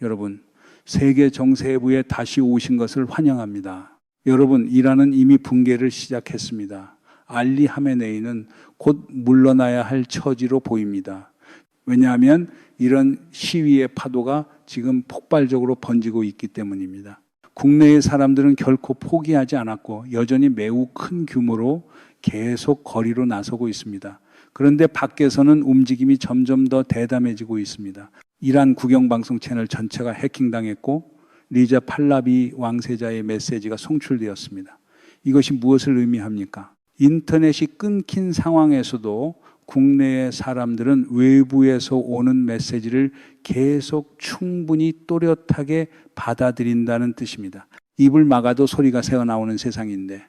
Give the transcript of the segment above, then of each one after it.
여러분, 세계 정세부에 다시 오신 것을 환영합니다. 여러분, 이란은 이미 붕괴를 시작했습니다. 알리 하메네이는 곧 물러나야 할 처지로 보입니다. 왜냐하면 이런 시위의 파도가 지금 폭발적으로 번지고 있기 때문입니다. 국내의 사람들은 결코 포기하지 않았고 여전히 매우 큰 규모로 계속 거리로 나서고 있습니다. 그런데 밖에서는 움직임이 점점 더 대담해지고 있습니다. 이란 국영방송 채널 전체가 해킹당했고 리자 팔라비 왕세자의 메시지가 송출되었습니다. 이것이 무엇을 의미합니까? 인터넷이 끊긴 상황에서도 국내의 사람들은 외부에서 오는 메시지를 계속 충분히 또렷하게 받아들인다는 뜻입니다. 입을 막아도 소리가 새어나오는 세상인데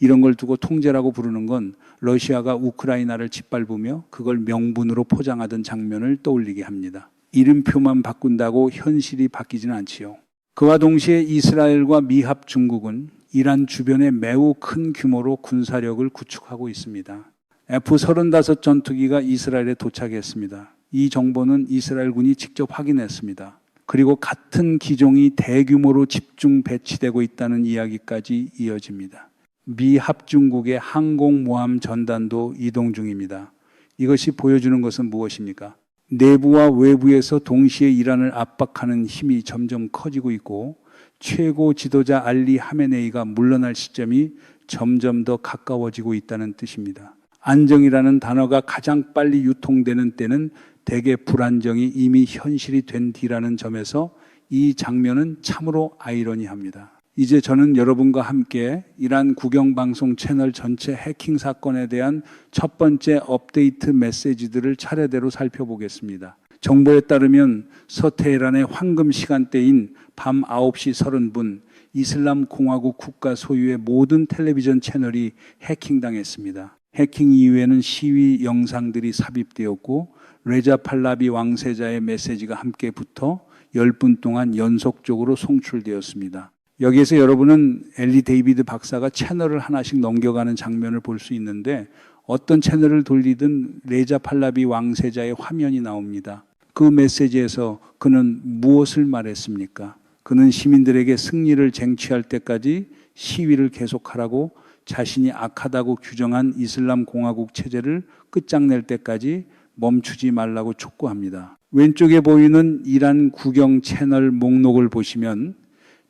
이런 걸 두고 통제라고 부르는 건 러시아가 우크라이나를 짓밟으며 그걸 명분으로 포장하던 장면을 떠올리게 합니다. 이름표만 바꾼다고 현실이 바뀌지는 않지요. 그와 동시에 이스라엘과 미합 중국은 이란 주변에 매우 큰 규모로 군사력을 구축하고 있습니다. F-35 전투기가 이스라엘에 도착했습니다. 이 정보는 이스라엘군이 직접 확인했습니다. 그리고 같은 기종이 대규모로 집중 배치되고 있다는 이야기까지 이어집니다. 미합 중국의 항공모함 전단도 이동 중입니다. 이것이 보여주는 것은 무엇입니까? 내부와 외부에서 동시에 이란을 압박하는 힘이 점점 커지고 있고 최고 지도자 알리 하메네이가 물러날 시점이 점점 더 가까워지고 있다는 뜻입니다. 안정이라는 단어가 가장 빨리 유통되는 때는 대개 불안정이 이미 현실이 된 뒤라는 점에서 이 장면은 참으로 아이러니합니다. 이제 저는 여러분과 함께 이란 국영방송 채널 전체 해킹 사건에 대한 첫 번째 업데이트 메시지들을 차례대로 살펴보겠습니다. 정보에 따르면 서테헤란의 황금 시간대인 밤 9시 30분 이슬람 공화국 국가 소유의 모든 텔레비전 채널이 해킹당했습니다. 해킹 이후에는 시위 영상들이 삽입되었고 레자 팔라비 왕세자의 메시지가 함께 붙어 10분 동안 연속적으로 송출되었습니다. 여기에서 여러분은 엘리 데이비드 박사가 채널을 하나씩 넘겨가는 장면을 볼 수 있는데 어떤 채널을 돌리든 레자 팔라비 왕세자의 화면이 나옵니다. 그 메시지에서 그는 무엇을 말했습니까? 그는 시민들에게 승리를 쟁취할 때까지 시위를 계속하라고 자신이 악하다고 규정한 이슬람 공화국 체제를 끝장낼 때까지 멈추지 말라고 촉구합니다. 왼쪽에 보이는 이란 국영 채널 목록을 보시면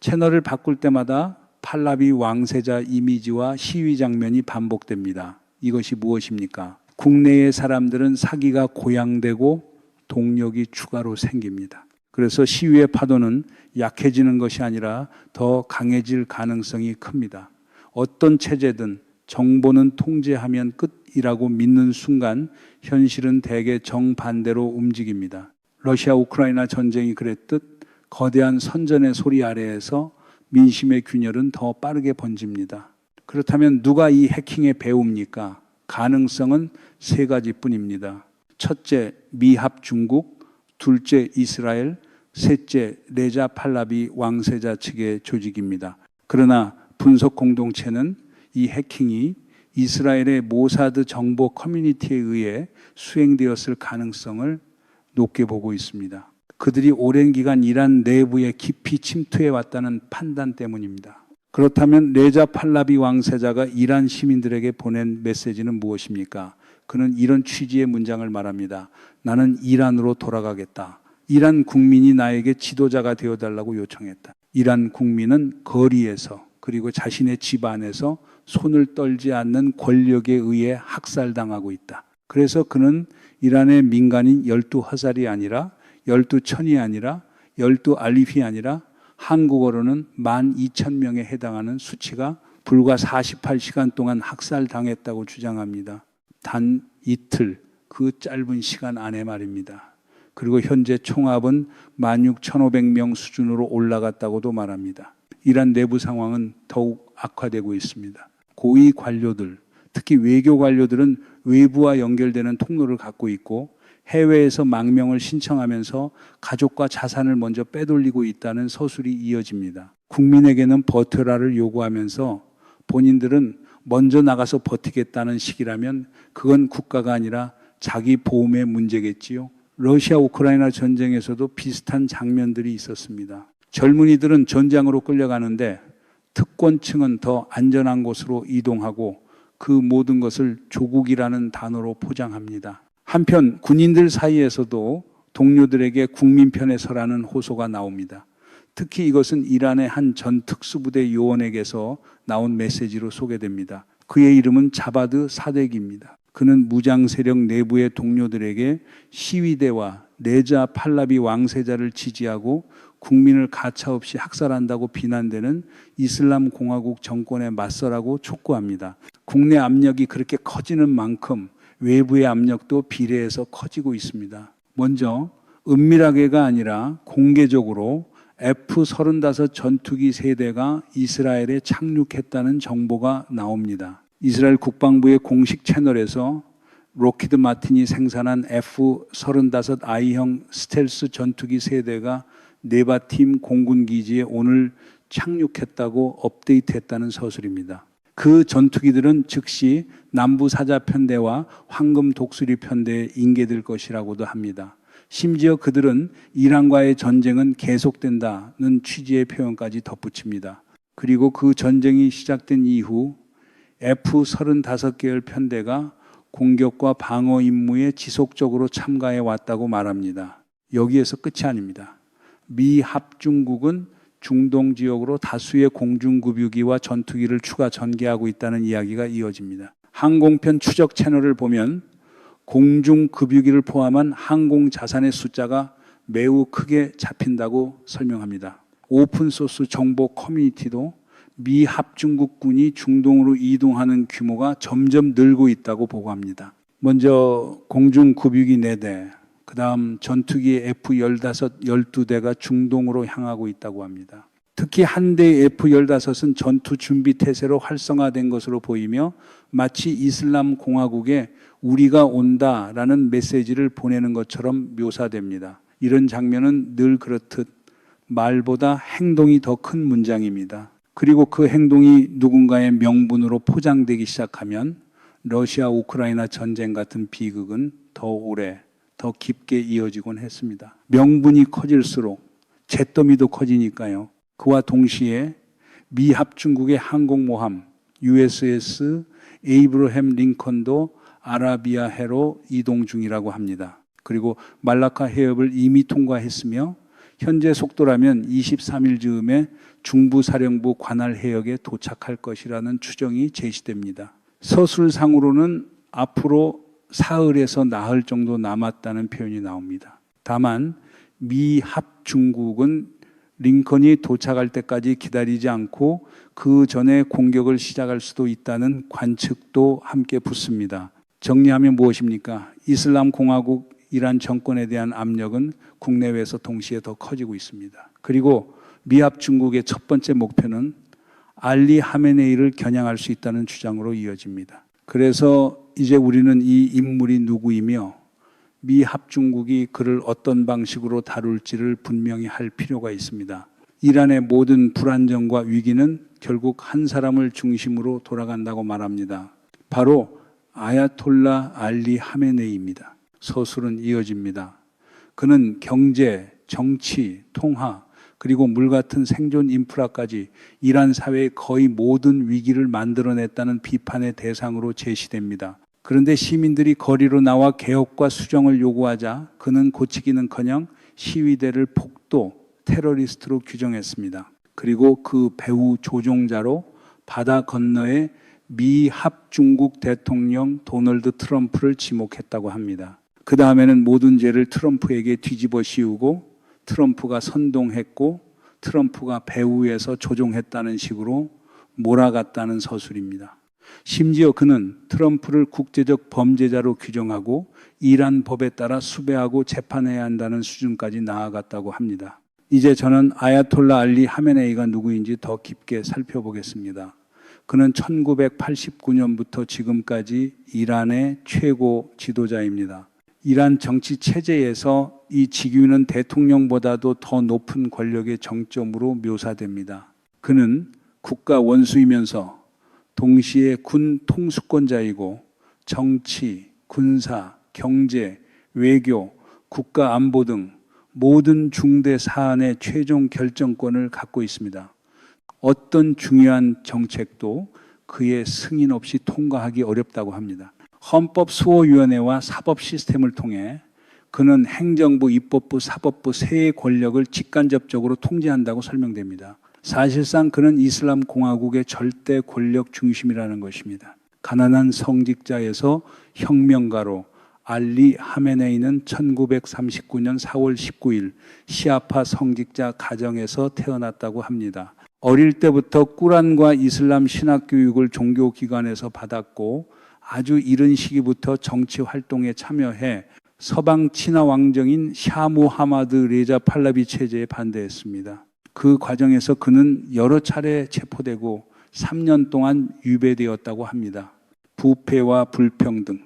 채널을 바꿀 때마다 팔라비 왕세자 이미지와 시위 장면이 반복됩니다. 이것이 무엇입니까? 국내의 사람들은 사기가 고양되고 동력이 추가로 생깁니다. 그래서 시위의 파도는 약해지는 것이 아니라 더 강해질 가능성이 큽니다. 어떤 체제든 정보는 통제하면 끝이라고 믿는 순간 현실은 대개 정반대로 움직입니다. 러시아 우크라이나 전쟁이 그랬듯 거대한 선전의 소리 아래에서 민심의 균열은 더 빠르게 번집니다. 그렇다면 누가 이 해킹에 배웁니까? 가능성은 세 가지뿐입니다. 첫째, 미합 중국, 둘째, 이스라엘, 셋째, 레자 팔라비 왕세자 측의 조직입니다. 그러나 분석 공동체는 이 해킹이 이스라엘의 모사드 정보 커뮤니티에 의해 수행되었을 가능성을 높게 보고 있습니다. 그들이 오랜 기간 이란 내부에 깊이 침투해 왔다는 판단 때문입니다. 그렇다면 레자 팔라비 왕세자가 이란 시민들에게 보낸 메시지는 무엇입니까? 그는 이런 취지의 문장을 말합니다. 나는 이란으로 돌아가겠다. 이란 국민이 나에게 지도자가 되어달라고 요청했다. 이란 국민은 거리에서 그리고 자신의 집 안에서 손을 떨지 않는 권력에 의해 학살당하고 있다. 그래서 그는 이란의 민간인 12화살이 아니라 12천이 아니라 12알리피 아니라 한국어로는 12,000명에 해당하는 수치가 불과 48시간 동안 학살당했다고 주장합니다. 단 이틀, 그 짧은 시간 안에 말입니다. 그리고 현재 총합은 16,500명 수준으로 올라갔다고도 말합니다. 이란 내부 상황은 더욱 악화되고 있습니다. 고위 관료들, 특히 외교 관료들은 외부와 연결되는 통로를 갖고 있고 해외에서 망명을 신청하면서 가족과 자산을 먼저 빼돌리고 있다는 서술이 이어집니다. 국민에게는 버텨라를 요구하면서 본인들은 먼저 나가서 버티겠다는 식이라면 그건 국가가 아니라 자기 보험의 문제겠지요. 러시아 우크라이나 전쟁에서도 비슷한 장면들이 있었습니다. 젊은이들은 전장으로 끌려가는데 특권층은 더 안전한 곳으로 이동하고 그 모든 것을 조국이라는 단어로 포장합니다. 한편 군인들 사이에서도 동료들에게 국민 편에 서라는 호소가 나옵니다. 특히 이것은 이란의 한 전 특수부대 요원에게서 나온 메시지로 소개됩니다. 그의 이름은 자바드 사데기입니다. 그는 무장 세력 내부의 동료들에게 시위대와 레자 팔라비 왕세자를 지지하고 국민을 가차없이 학살한다고 비난되는 이슬람 공화국 정권에 맞서라고 촉구합니다. 국내 압력이 그렇게 커지는 만큼 외부의 압력도 비례해서 커지고 있습니다. 먼저 은밀하게가 아니라 공개적으로 F-35 전투기 세대가 이스라엘에 착륙했다는 정보가 나옵니다. 이스라엘 국방부의 공식 채널에서 로키드 마틴이 생산한 F-35I형 스텔스 전투기 세대가 네바팀 공군기지에 오늘 착륙했다고 업데이트했다는 서술입니다. 그 전투기들은 즉시 남부사자편대와 황금독수리 편대에 인계될 것이라고도 합니다. 심지어 그들은 이란과의 전쟁은 계속된다는 취지의 표현까지 덧붙입니다. 그리고 그 전쟁이 시작된 이후 F-35계열 편대가 공격과 방어 임무에 지속적으로 참가해 왔다고 말합니다. 여기에서 끝이 아닙니다. 미 합중국은 중동 지역으로 다수의 공중급유기와 전투기를 추가 전개하고 있다는 이야기가 이어집니다. 항공편 추적 채널을 보면 공중급유기를 포함한 항공 자산의 숫자가 매우 크게 잡힌다고 설명합니다. 오픈소스 정보 커뮤니티도 미 합중국군이 중동으로 이동하는 규모가 점점 늘고 있다고 보고합니다. 먼저 공중급유기 4대, 그 다음 전투기 F-15, 12대가 중동으로 향하고 있다고 합니다. 특히 한 대의 F-15은 전투 준비 태세로 활성화된 것으로 보이며 마치 이슬람 공화국에 우리가 온다라는 메시지를 보내는 것처럼 묘사됩니다. 이런 장면은 늘 그렇듯 말보다 행동이 더 큰 문장입니다. 그리고 그 행동이 누군가의 명분으로 포장되기 시작하면 러시아 우크라이나 전쟁 같은 비극은 더 오래, 더 깊게 이어지곤 했습니다. 명분이 커질수록 잿더미도 커지니까요. 그와 동시에 미 합중국의 항공모함 USS 에이브러햄 링컨도 아라비아 해로 이동 중이라고 합니다. 그리고 말라카 해협을 이미 통과했으며 현재 속도라면 23일 즈음에 중부사령부 관할 해역에 도착할 것이라는 추정이 제시됩니다. 서술상으로는 앞으로 사흘에서 나흘 정도 남았다는 표현이 나옵니다. 다만 미 합중국은 링컨이 도착할 때까지 기다리지 않고 그 전에 공격을 시작할 수도 있다는 관측도 함께 붙습니다. 정리하면 무엇입니까? 이슬람 공화국 이란 정권에 대한 압력은 국내외에서 동시에 더 커지고 있습니다. 그리고 미합 중국의 첫 번째 목표는 알리 하메네이를 겨냥할 수 있다는 주장으로 이어집니다. 그래서 이제 우리는 이 인물이 누구이며 미합 중국이 그를 어떤 방식으로 다룰지를 분명히 할 필요가 있습니다. 이란의 모든 불안정과 위기는 결국 한 사람을 중심으로 돌아간다고 말합니다. 바로 아야톨라 알리 하메네이입니다. 서술은 이어집니다. 그는 경제, 정치, 통화, 그리고 물 같은 생존 인프라까지 이란 사회의 거의 모든 위기를 만들어냈다는 비판의 대상으로 제시됩니다. 그런데 시민들이 거리로 나와 개혁과 수정을 요구하자 그는 고치기는커녕 시위대를 폭도, 테러리스트로 규정했습니다. 그리고 그 배후 조종자로 바다 건너에 미 합중국 대통령 도널드 트럼프를 지목했다고 합니다. 그 다음에는 모든 죄를 트럼프에게 뒤집어 씌우고 트럼프가 선동했고 트럼프가 배후에서 조종했다는 식으로 몰아갔다는 서술입니다. 심지어 그는 트럼프를 국제적 범죄자로 규정하고 이란 법에 따라 수배하고 재판해야 한다는 수준까지 나아갔다고 합니다. 이제 저는 아야톨라 알리 하메네이가 누구인지 더 깊게 살펴보겠습니다. 그는 1989년부터 지금까지 이란의 최고 지도자입니다. 이란 정치 체제에서 이 직위는 대통령보다도 더 높은 권력의 정점으로 묘사됩니다. 그는 국가 원수이면서 동시에 군 통수권자이고 정치, 군사, 경제, 외교, 국가 안보 등 모든 중대 사안의 최종 결정권을 갖고 있습니다. 어떤 중요한 정책도 그의 승인 없이 통과하기 어렵다고 합니다. 헌법수호위원회와 사법 시스템을 통해 그는 행정부, 입법부, 사법부 세의 권력을 직간접적으로 통제한다고 설명됩니다. 사실상 그는 이슬람 공화국의 절대 권력 중심이라는 것입니다. 가난한 성직자에서 혁명가로 알리 하메네이는 1939년 4월 19일 시아파 성직자 가정에서 태어났다고 합니다. 어릴 때부터 꾸란과 이슬람 신학 교육을 종교기관에서 받았고 아주 이른 시기부터 정치 활동에 참여해 서방 친화 왕정인 샤 무하마드 레자 팔라비 체제에 반대했습니다. 그 과정에서 그는 여러 차례 체포되고 3년 동안 유배되었다고 합니다. 부패와 불평등,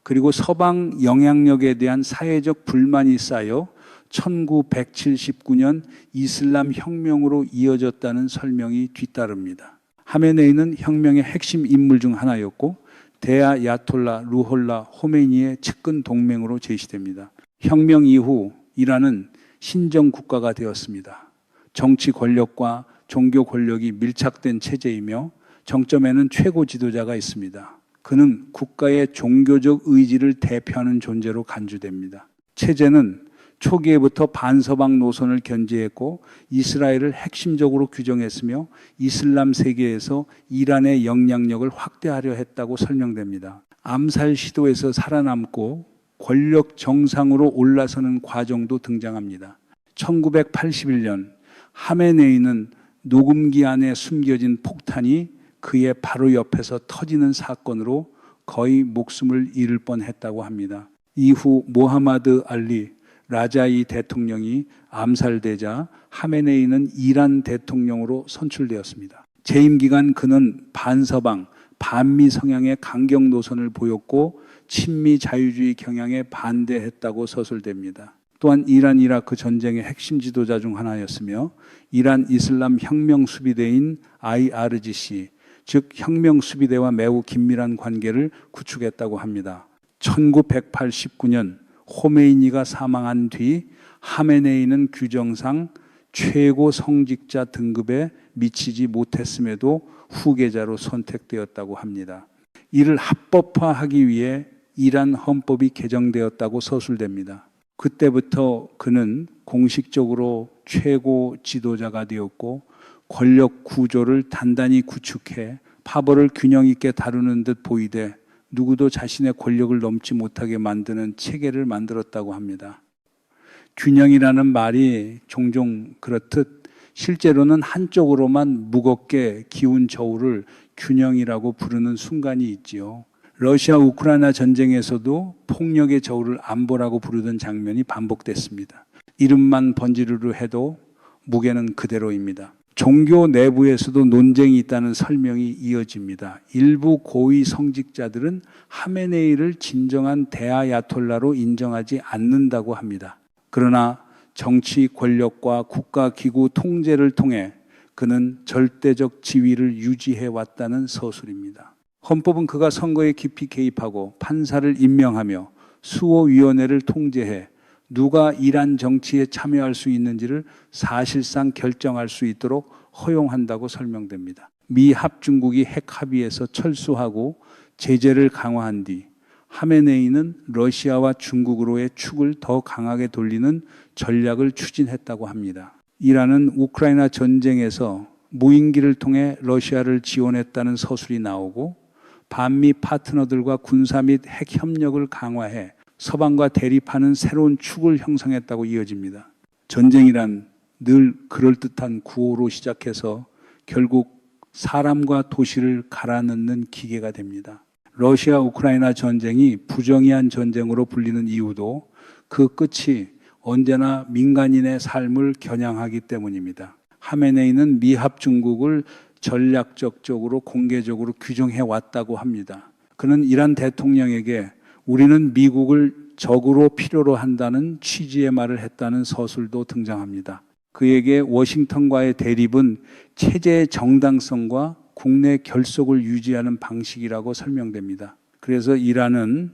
그리고 서방 영향력에 대한 사회적 불만이 쌓여 1979년 이슬람 혁명으로 이어졌다는 설명이 뒤따릅니다. 하메네이는 혁명의 핵심 인물 중 하나였고 대야 야톨라 루홀라 호메니의 측근 동맹으로 제시됩니다. 혁명 이후 이란은 신정 국가가 되었습니다. 정치 권력과 종교 권력이 밀착된 체제이며 정점에는 최고 지도자가 있습니다. 그는 국가의 종교적 의지를 대표하는 존재로 간주됩니다. 체제는 초기에부터 반서방 노선을 견지했고 이스라엘을 핵심적으로 규정했으며 이슬람 세계에서 이란의 영향력을 확대하려 했다고 설명됩니다. 암살 시도에서 살아남고 권력 정상으로 올라서는 과정도 등장합니다. 1981년 하메네이는 녹음기 안에 숨겨진 폭탄이 그의 바로 옆에서 터지는 사건으로 거의 목숨을 잃을 뻔했다고 합니다. 이후 모하마드 알리 라자이 대통령이 암살되자 하메네이는 이란 대통령으로 선출되었습니다. 재임 기간 그는 반서방, 반미 성향의 강경 노선을 보였고 친미 자유주의 경향에 반대했다고 서술됩니다. 또한 이란 이라크 전쟁의 핵심 지도자 중 하나였으며 이란 이슬람 혁명 수비대인 IRGC, 즉 혁명 수비대와 매우 긴밀한 관계를 구축했다고 합니다. 1989년 호메이니가 사망한 뒤 하메네이는 규정상 최고 성직자 등급에 미치지 못했음에도 후계자로 선택되었다고 합니다. 이를 합법화하기 위해 이란 헌법이 개정되었다고 서술됩니다. 그때부터 그는 공식적으로 최고 지도자가 되었고 권력 구조를 단단히 구축해 파벌을 균형 있게 다루는 듯 보이되 누구도 자신의 권력을 넘지 못하게 만드는 체계를 만들었다고 합니다. 균형이라는 말이 종종 그렇듯 실제로는 한쪽으로만 무겁게 기운 저울을 균형이라고 부르는 순간이 있지요. 러시아 우크라이나 전쟁에서도 폭력의 저울을 안보라고 부르던 장면이 반복됐습니다. 이름만 번지르르 해도 무게는 그대로입니다. 종교 내부에서도 논쟁이 있다는 설명이 이어집니다. 일부 고위 성직자들은 하메네이를 진정한 대아야톨라로 인정하지 않는다고 합니다. 그러나 정치 권력과 국가기구 통제를 통해 그는 절대적 지위를 유지해 왔다는 서술입니다. 헌법은 그가 선거에 깊이 개입하고 판사를 임명하며 수호위원회를 통제해 누가 이란 정치에 참여할 수 있는지를 사실상 결정할 수 있도록 허용한다고 설명됩니다. 미 합중국이 핵 합의에서 철수하고 제재를 강화한 뒤 하메네이는 러시아와 중국으로의 축을 더 강하게 돌리는 전략을 추진했다고 합니다. 이란은 우크라이나 전쟁에서 무인기를 통해 러시아를 지원했다는 서술이 나오고 반미 파트너들과 군사 및 핵 협력을 강화해 서방과 대립하는 새로운 축을 형성했다고 이어집니다. 전쟁이란 늘 그럴듯한 구호로 시작해서 결국 사람과 도시를 갈아넣는 기계가 됩니다. 러시아 우크라이나 전쟁이 부정의한 전쟁으로 불리는 이유도 그 끝이 언제나 민간인의 삶을 겨냥하기 때문입니다. 하메네이는 미합 중국을 전략적으로 공개적으로 규정해 왔다고 합니다. 그는 이란 대통령에게 우리는 미국을 적으로 필요로 한다는 취지의 말을 했다는 서술도 등장합니다. 그에게 워싱턴과의 대립은 체제의 정당성과 국내 결속을 유지하는 방식이라고 설명됩니다. 그래서 이란은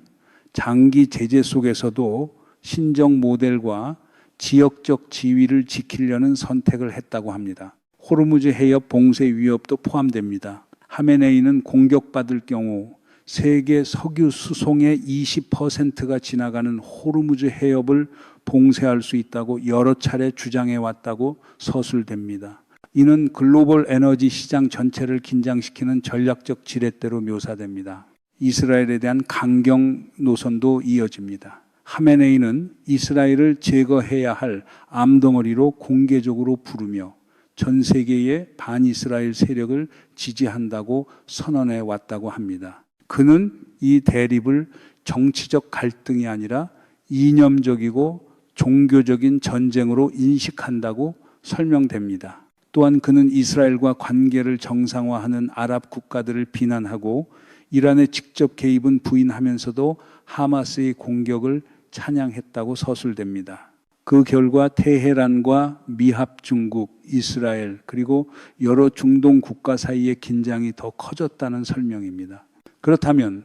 장기 제재 속에서도 신정 모델과 지역적 지위를 지키려는 선택을 했다고 합니다. 호르무즈 해협 봉쇄 위협도 포함됩니다. 하메네이는 공격받을 경우 세계 석유 수송의 20%가 지나가는 호르무즈 해협을 봉쇄할 수 있다고 여러 차례 주장해 왔다고 서술됩니다. 이는 글로벌 에너지 시장 전체를 긴장시키는 전략적 지렛대로 묘사됩니다. 이스라엘에 대한 강경 노선도 이어집니다. 하메네이는 이스라엘을 제거해야 할 암덩어리로 공개적으로 부르며 전 세계의 반이스라엘 세력을 지지한다고 선언해 왔다고 합니다. 그는 이 대립을 정치적 갈등이 아니라 이념적이고 종교적인 전쟁으로 인식한다고 설명됩니다. 또한 그는 이스라엘과 관계를 정상화하는 아랍 국가들을 비난하고 이란의 직접 개입은 부인하면서도 하마스의 공격을 찬양했다고 서술됩니다. 그 결과 테헤란과 미합 중국, 이스라엘 그리고 여러 중동 국가 사이의 긴장이 더 커졌다는 설명입니다. 그렇다면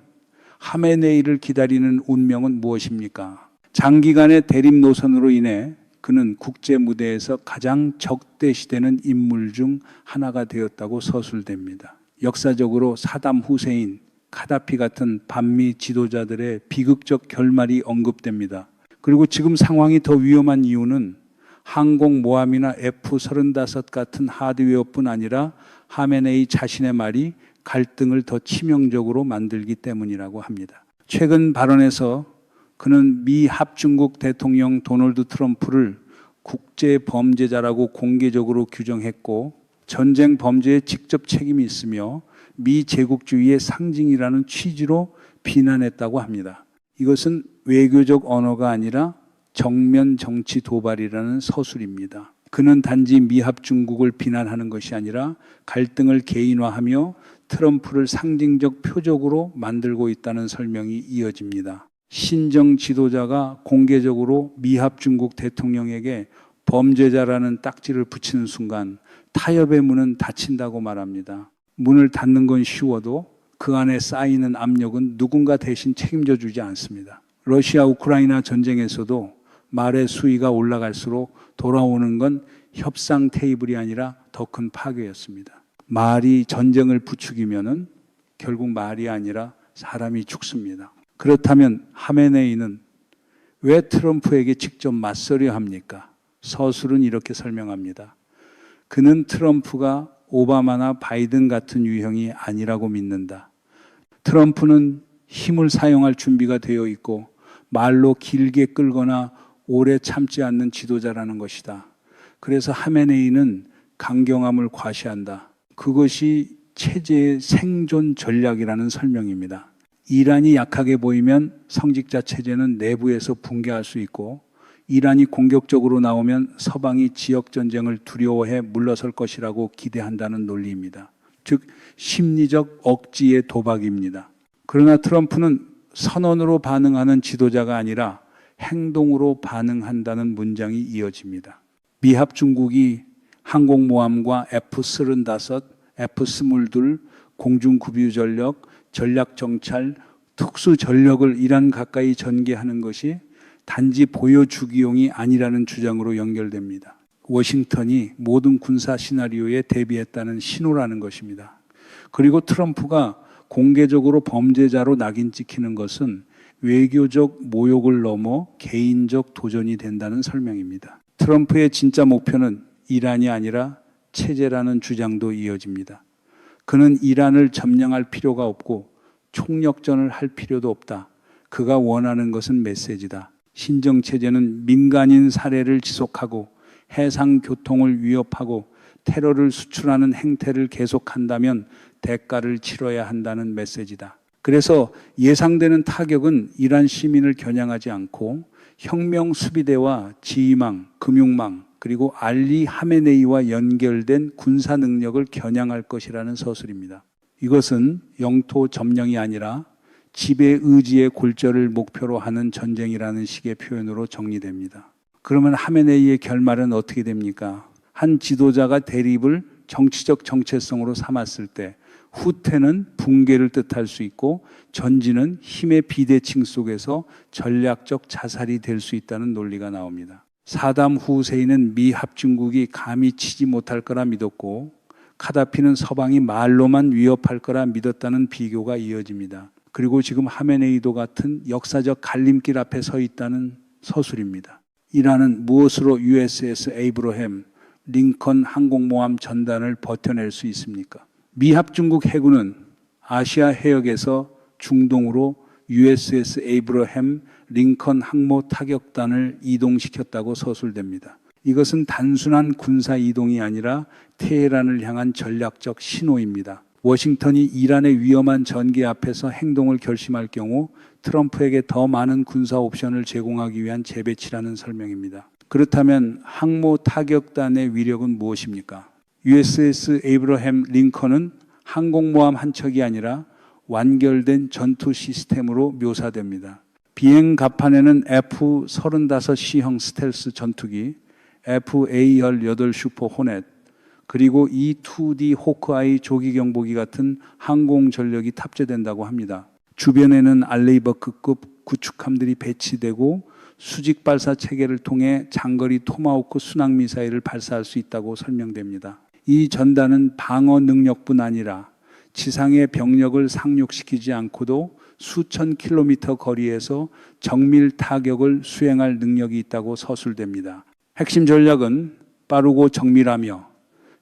하메네이를 기다리는 운명은 무엇입니까? 장기간의 대립 노선으로 인해 그는 국제 무대에서 가장 적대시되는 인물 중 하나가 되었다고 서술됩니다. 역사적으로 사담 후세인, 카다피 같은 반미 지도자들의 비극적 결말이 언급됩니다. 그리고 지금 상황이 더 위험한 이유는 항공모함이나 F-35 같은 하드웨어뿐 아니라 하메네이 자신의 말이 갈등을 더 치명적으로 만들기 때문이라고 합니다. 최근 발언에서 그는 미 합중국 대통령 도널드 트럼프를 국제 범죄자라고 공개적으로 규정했고 전쟁 범죄에 직접 책임이 있으며 미 제국주의의 상징이라는 취지로 비난했다고 합니다. 이것은 외교적 언어가 아니라 정면 정치 도발이라는 서술입니다. 그는 단지 미합 중국을 비난하는 것이 아니라 갈등을 개인화하며 트럼프를 상징적 표적으로 만들고 있다는 설명이 이어집니다. 신정 지도자가 공개적으로 미합 중국 대통령에게 범죄자라는 딱지를 붙이는 순간 타협의 문은 닫힌다고 말합니다. 문을 닫는 건 쉬워도 그 안에 쌓이는 압력은 누군가 대신 책임져 주지 않습니다. 러시아 우크라이나 전쟁에서도 말의 수위가 올라갈수록 돌아오는 건 협상 테이블이 아니라 더 큰 파괴였습니다. 말이 전쟁을 부추기면은 결국 말이 아니라 사람이 죽습니다. 그렇다면 하메네이는 왜 트럼프에게 직접 맞서려 합니까? 서술은 이렇게 설명합니다. 그는 트럼프가 오바마나 바이든 같은 유형이 아니라고 믿는다. 트럼프는 힘을 사용할 준비가 되어 있고 말로 길게 끌거나 오래 참지 않는 지도자라는 것이다. 그래서 하메네이는 강경함을 과시한다. 그것이 체제의 생존 전략이라는 설명입니다. 이란이 약하게 보이면 성직자 체제는 내부에서 붕괴할 수 있고 이란이 공격적으로 나오면 서방이 지역 전쟁을 두려워해 물러설 것이라고 기대한다는 논리입니다. 즉 심리적 억지의 도박입니다. 그러나 트럼프는 선언으로 반응하는 지도자가 아니라 행동으로 반응한다는 문장이 이어집니다. 미합 중국이 항공모함과 F-35, F-22, 공중급유 전력, 전략정찰, 특수전력을 이란 가까이 전개하는 것이 단지 보여주기용이 아니라는 주장으로 연결됩니다. 워싱턴이 모든 군사 시나리오에 대비했다는 신호라는 것입니다. 그리고 트럼프가 공개적으로 범죄자로 낙인 찍히는 것은 외교적 모욕을 넘어 개인적 도전이 된다는 설명입니다. 트럼프의 진짜 목표는 이란이 아니라 체제라는 주장도 이어집니다. 그는 이란을 점령할 필요가 없고 총력전을 할 필요도 없다. 그가 원하는 것은 메시지다. 신정체제는 민간인 살해를 지속하고 해상 교통을 위협하고 테러를 수출하는 행태를 계속한다면 대가를 치러야 한다는 메시지다. 그래서 예상되는 타격은 이란 시민을 겨냥하지 않고 혁명 수비대와 지휘망, 금융망, 그리고 알리 하메네이와 연결된 군사 능력을 겨냥할 것이라는 서술입니다. 이것은 영토 점령이 아니라 지배 의지의 골절을 목표로 하는 전쟁이라는 식의 표현으로 정리됩니다. 그러면 하메네이의 결말은 어떻게 됩니까? 한 지도자가 대립을 정치적 정체성으로 삼았을 때 후퇴는 붕괴를 뜻할 수 있고 전진은 힘의 비대칭 속에서 전략적 자살이 될 수 있다는 논리가 나옵니다. 사담 후세인은 미 합중국이 감히 치지 못할 거라 믿었고 카다피는 서방이 말로만 위협할 거라 믿었다는 비교가 이어집니다. 그리고 지금 하메네이도 같은 역사적 갈림길 앞에 서 있다는 서술입니다. 이란은 무엇으로 USS 에이브러햄 링컨 항공모함 전단을 버텨낼 수 있습니까? 미합중국 해군은 아시아 해역에서 중동으로 USS 에이브러햄 링컨 항모 타격단을 이동시켰다고 서술됩니다. 이것은 단순한 군사 이동이 아니라 테헤란을 향한 전략적 신호입니다. 워싱턴이 이란의 위험한 전개 앞에서 행동을 결심할 경우 트럼프에게 더 많은 군사 옵션을 제공하기 위한 재배치라는 설명입니다. 그렇다면 항모 타격단의 위력은 무엇입니까? USS 에이브러햄 링컨은 항공모함 한 척이 아니라 완결된 전투 시스템으로 묘사됩니다. 비행 갑판에는 F-35C형 스텔스 전투기, FA-18 슈퍼 호넷, 그리고 E-2D 호크아이 조기 경보기 같은 항공 전력이 탑재된다고 합니다. 주변에는 알레이버크급 구축함들이 배치되고 수직 발사 체계를 통해 장거리 토마호크 순항 미사일을 발사할 수 있다고 설명됩니다. 이 전단은 방어 능력뿐 아니라 지상의 병력을 상륙시키지 않고도 수천 킬로미터 거리에서 정밀 타격을 수행할 능력이 있다고 서술됩니다. 핵심 전략은 빠르고 정밀하며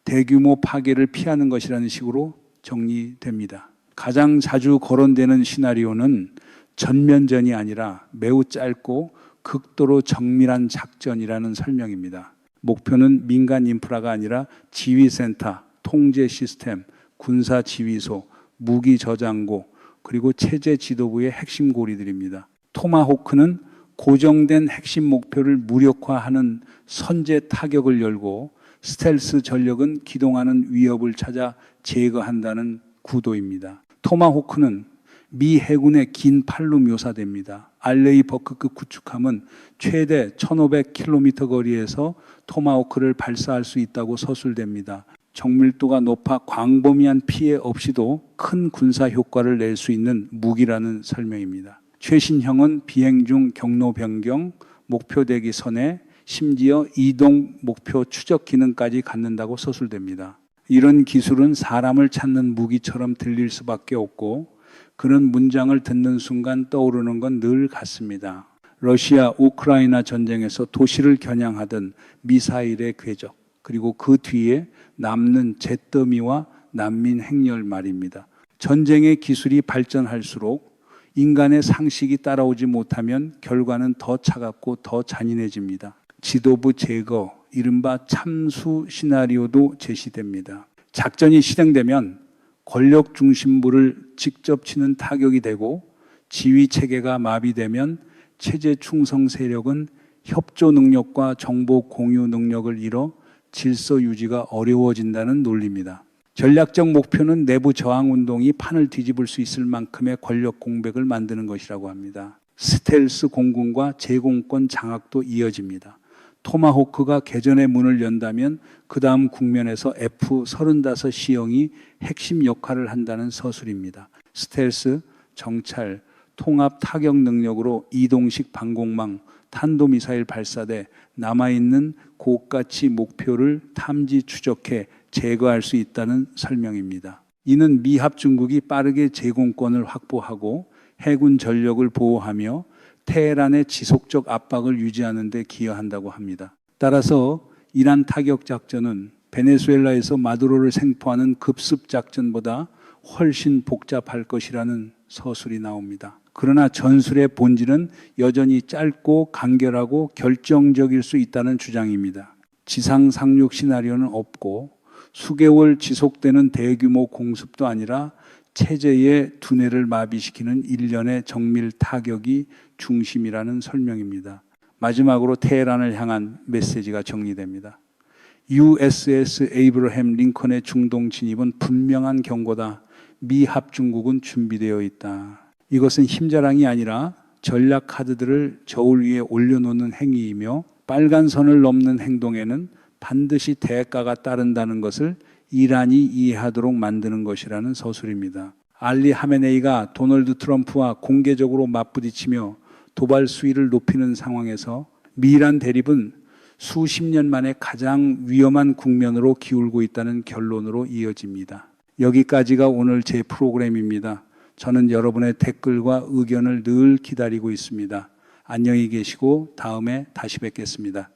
대규모 파괴를 피하는 것이라는 식으로 정리됩니다. 가장 자주 거론되는 시나리오는 전면전이 아니라 매우 짧고 극도로 정밀한 작전이라는 설명입니다. 목표는 민간 인프라가 아니라 지휘센터, 통제 시스템, 군사 지휘소, 무기 저장고, 그리고 체제 지도부의 핵심 고리들입니다. 토마호크는 고정된 핵심 목표를 무력화하는 선제 타격을 열고 스텔스 전력은 기동하는 위협을 찾아 제거한다는 구도입니다. 토마호크는 미 해군의 긴 팔로 묘사됩니다. 알레이버크급 구축함은 최대 1500km 거리에서 토마호크를 발사할 수 있다고 서술됩니다. 정밀도가 높아 광범위한 피해 없이도 큰 군사 효과를 낼 수 있는 무기라는 설명입니다. 최신형은 비행 중 경로 변경, 목표 대기 선회, 심지어 이동 목표 추적 기능까지 갖는다고 서술됩니다. 이런 기술은 사람을 찾는 무기처럼 들릴 수밖에 없고 그런 문장을 듣는 순간 떠오르는 건 늘 같습니다. 러시아 우크라이나 전쟁에서 도시를 겨냥하던 미사일의 궤적, 그리고 그 뒤에 남는 잿더미와 난민 행렬 말입니다. 전쟁의 기술이 발전할수록 인간의 상식이 따라오지 못하면 결과는 더 차갑고 더 잔인해집니다. 지도부 제거, 이른바 참수 시나리오도 제시됩니다. 작전이 실행되면 권력 중심부를 직접 치는 타격이 되고 지휘 체계가 마비되면 체제 충성 세력은 협조 능력과 정보 공유 능력을 잃어 질서 유지가 어려워진다는 논리입니다. 전략적 목표는 내부 저항 운동이 판을 뒤집을 수 있을 만큼의 권력 공백을 만드는 것이라고 합니다. 스텔스 공군과 제공권 장악도 이어집니다. 토마호크가 개전의 문을 연다면 그 다음 국면에서 F-35C형이 핵심 역할을 한다는 서술입니다. 스텔스, 정찰, 통합 타격 능력으로 이동식 방공망, 탄도미사일 발사대, 남아있는 고가치 목표를 탐지 추적해 제거할 수 있다는 설명입니다. 이는 미합중국이 빠르게 제공권을 확보하고 해군 전력을 보호하며 테헤란의 지속적 압박을 유지하는 데 기여한다고 합니다. 따라서 이란 타격 작전은 베네수엘라에서 마두로를 생포하는 급습 작전보다 훨씬 복잡할 것이라는 서술이 나옵니다. 그러나 전술의 본질은 여전히 짧고 간결하고 결정적일 수 있다는 주장입니다. 지상 상륙 시나리오는 없고 수개월 지속되는 대규모 공습도 아니라 체제의 두뇌를 마비시키는 일련의 정밀 타격이 중심이라는 설명입니다. 마지막으로 테헤란을 향한 메시지가 정리됩니다. USS 에이브러햄 링컨의 중동 진입은 분명한 경고다. 미 합중국은 준비되어 있다. 이것은 힘자랑이 아니라 전략 카드들을 저울 위에 올려놓는 행위이며 빨간 선을 넘는 행동에는 반드시 대가가 따른다는 것을 이란이 이해하도록 만드는 것이라는 서술입니다. 알리 하메네이가 도널드 트럼프와 공개적으로 맞부딪히며 도발 수위를 높이는 상황에서 미이란 대립은 수십 년 만에 가장 위험한 국면으로 기울고 있다는 결론으로 이어집니다. 여기까지가 오늘 제 프로그램입니다. 저는 여러분의 댓글과 의견을 늘 기다리고 있습니다. 안녕히 계시고 다음에 다시 뵙겠습니다.